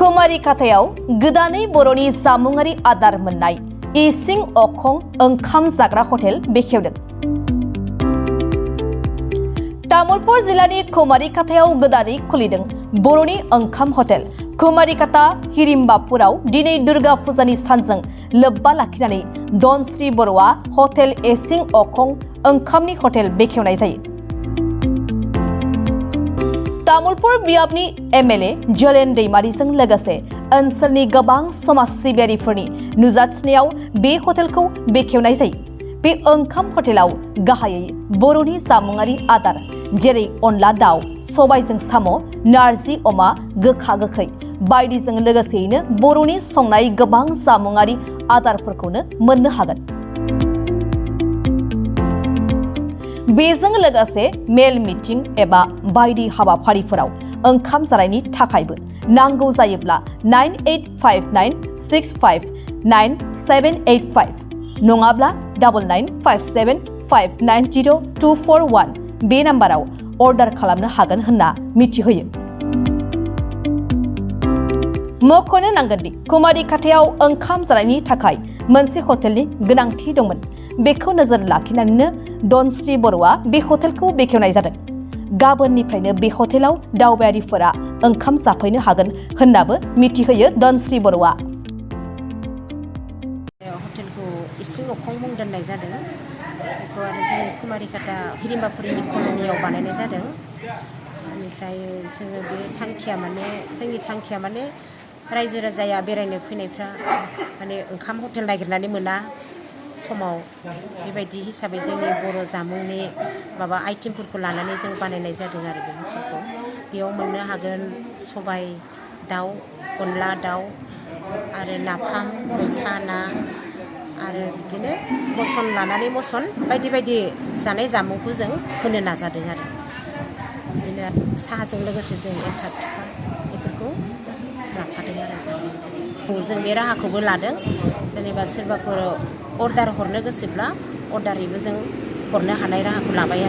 कुमारिकातायाव गोदानै बर'नि जामुंआरि आदार मोननाय इसिं अखं ओंखाम जाग्रा हटेल बेखेवदों। तामुलपुर जिल्लानि कुमारिकातायाव गोदानै खुलिदों बर'नि ओंखाम हटेल। कुमारिकाता हिरिम्बापुराव दिनै दुर्गा फुजानि सानजों लोब्बा लाखिनानै धनश्री बर'आ हटेल इसिं अखं ओंखामनि हटेल बेखेवनाय जायो। तामुलपुर बियाबनि एमएलए जलेन दैमारिजों लोगोसे ओनसोलनि गोबां समाज सिबियारिफोरनि नुजाथिनायाव बे हटेलखौ बेखेवनाय जायो। बे ओंखाम हटेलाव गाहायै बर'नि जामुंआरि आदार जेरै अनला दाउ, सबायजों साम', नारजि अमा, गोखा गोखै बायदिजों लोगोसेयैनो बर'नि संनाय गोबां जामुंआरि आदारफोरखौनो मोननो हागोन। बेजों लोगोसे मेल मिटिं एबा बायदि हाबाफारिफोराव ओंखाम जानायनि थाखायबो नांगौ जायोब्ला 9859659785 नङाब्ला 9957590241 बे नाम्बाराव अर्डार खालामनो हागोन होनना मिथिहोयो। मख'नो नांगोनदि कुमारिकातायाव ओंखाम जानायनि थाखाय मोनसे हटेलनि गोनांथि दंमोन। बेखौ नोजोर लाखिनानैनो धनश्री बर'आ बे हटेलखौ बेखेवनाय जादों। गाबोननिफ्रायनो बे हटेलाव दावबायारिफोरा ओंखाम जाफैनो हागोन होननाबो मिथिहोयो धनश्री बर'आ। हटेलखौ इसिं अखं मुं दोननाय जादों। बेखौ आरो जोंनि कुमारिकाता हिरिम्बापुरनि कल'नियाव बानायनाय जादों। बेनिफ्राय जोङो बे थांखिया जोंनि थांखिया रायजो राजाया बेरायनो फैनायफ्रा ओंखाम हटेल नागिरनानै मोना समाव बेबायदि हिसाबै जोंनि बर' जामुंनि आइटेमफोरखौ लानानै जों बानायनाय जादों आरो बे हटेलखौ। बेयाव मोननो हागोन सबाय दाउ, अनला दाउ आरो नाफाम, मैथा ना आरो बिदिनो मसन लानानै मसन बायदि बायदि जानाय जामुंखौ जों होनो नाजादों आरो बिदिनो साहाजों लोगोसे जों एन्थाब फिथा बेफोरखौ लाफादों आरो जों बे राहाखौबो लादों। जेनेबा सोरबाफोर अर्डार हरनो गोसोब्ला अर्डारैबो जों हरनो हानाय राहाखौ लाबाय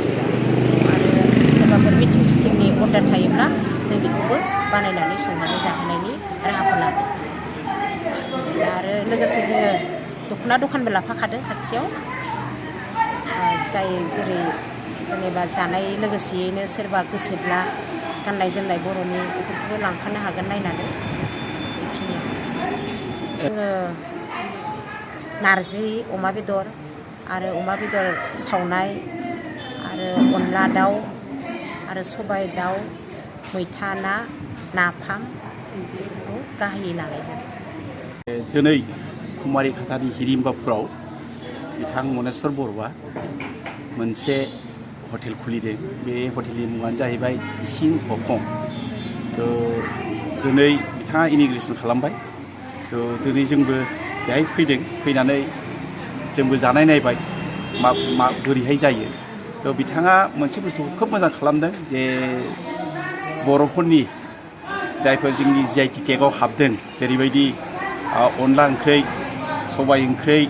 आरो सोरबाफोर मिटिं सिटिंनि अर्डार थायोब्ला जों बेखौबो बानायनानै संनानै जाहोनायनि राहाखौ लादों। आरो लोगोसे जोङो दख'ना दखानबो लाफाखादों खाथियाव, जाय जेरै जेनेबा जानाय लोगोसेयैनो सोरबा गोसोब्ला गाननाय जोमनाय बर'नि बेफोरखौबो लांफानो हागोन नायनानै। जोङो नारजि अमा बेदर आरो अमा बेदर सावनाय आरो अनला दाउ आरो सबाय दाउ, मैथा ना, नाफाम बेफोरखौ गाहायै लानाय जादों। दिनै कुमारिकातानि हिरिम्बापुराव बिथां मनेस्वर बर'आ मोनसे हटेल खुलिदों। बे हटेलनि मुङानो जाहैबाय इसिं अखं। दिनै बिथाङा इनिग्रेसन खालामबाय। दिनै जोंबो बेहाय फैदों, फैनानै जोंबो जानाय नायबाय बोरैहाय जायो। बिथाङा मोनसे बुस्थुखौ खोब मोजां खालामदों जे बर'फोरनि जायफोर जोंनि GI टेगआव हाबदों जेरैबायदि अनला ओंख्रै, सबाय ओंख्रै,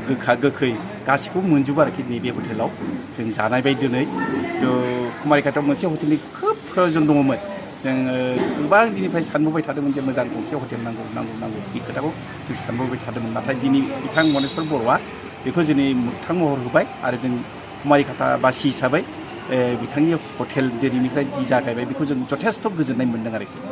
गोखा गोखै गासैखौबो मोनजोबो आरोखि नैबे हटेलाव जों जानायबाय। दिनै कुमारिकातायाव मोनसे हटेलनि खोब प्रयजन दङमोन। जोङो गोबां दिननिफ्राय सानबोबाय थादोंमोन जे मोजां गंसे हटेल नांगौ बे खोथाखौ जों सानबोबाय थादोंमोन। नाथाय दिनै बिथां मनेस्वर बर'आ बेखौ दिनै मोगथां महर होबाय आरो जों कुमारिकाताबासि हिसाबै बिथांनि हटेल दिनैनिफ्राय जि जागायबाय बेखौ जों जथेस्थ' गोजोननाय मोनदों आरोखि।